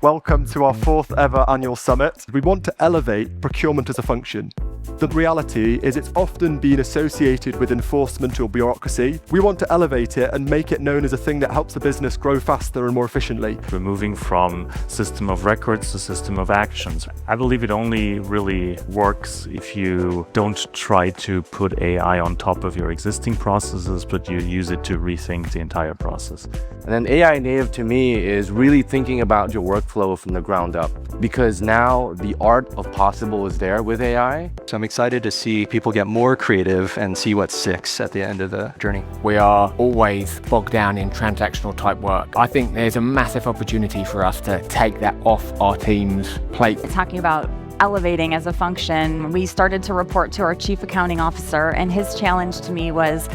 Welcome to our 4th ever annual summit. We want to elevate procurement as a function. The reality is it's often been associated with enforcement or bureaucracy. We want to elevate it and make it known as a thing that helps the business grow faster and more efficiently. We're moving from system of records to system of actions. I believe it only really works if you don't try to put AI on top of your existing processes, but you use it to rethink the entire process. And then AI native to me is really thinking about your workflow from the ground up, because now the art of possible is there with AI. So I'm excited to see people get more creative and see what sticks at the end of the journey. We are always bogged down in transactional type work. I think there's a massive opportunity for us to take that off our team's plate. Talking about elevating as a function, we started to report to our chief accounting officer, and his challenge to me was,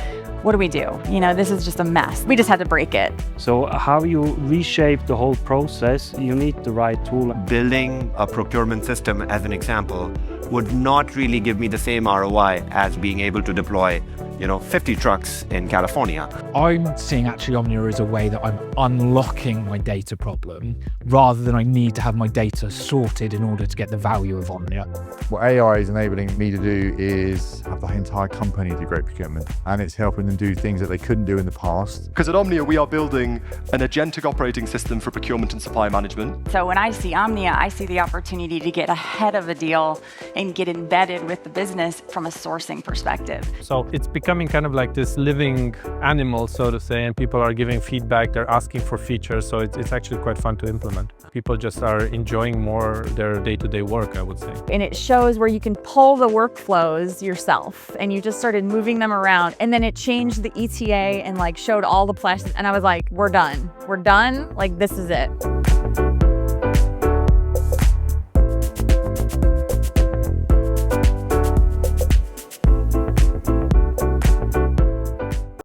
what do we do? This is just a mess. We just had to break it. So how you reshape the whole process, you need the right tool. Building a procurement system, as an example, would not really give me the same ROI as being able to deploy 50 trucks in California. I'm seeing actually Omnea as a way that I'm unlocking my data problem rather than I need to have my data sorted in order to get the value of Omnea. What AI is enabling me to do is have the entire company do great procurement, and it's helping them do things that they couldn't do in the past. Because at Omnea, we are building an agentic operating system for procurement and supply management. So when I see Omnea, I see the opportunity to get ahead of a deal and get embedded with the business from a sourcing perspective. So it's becoming kind of like this living animal, so to say, and people are giving feedback, they're asking for features, so it's actually quite fun to implement. People just are enjoying more their day-to-day work, I would say. And it shows where you can pull the workflows yourself, and you just started moving them around, and then it changed the ETA and showed all the places, and I was like, we're done, this is it.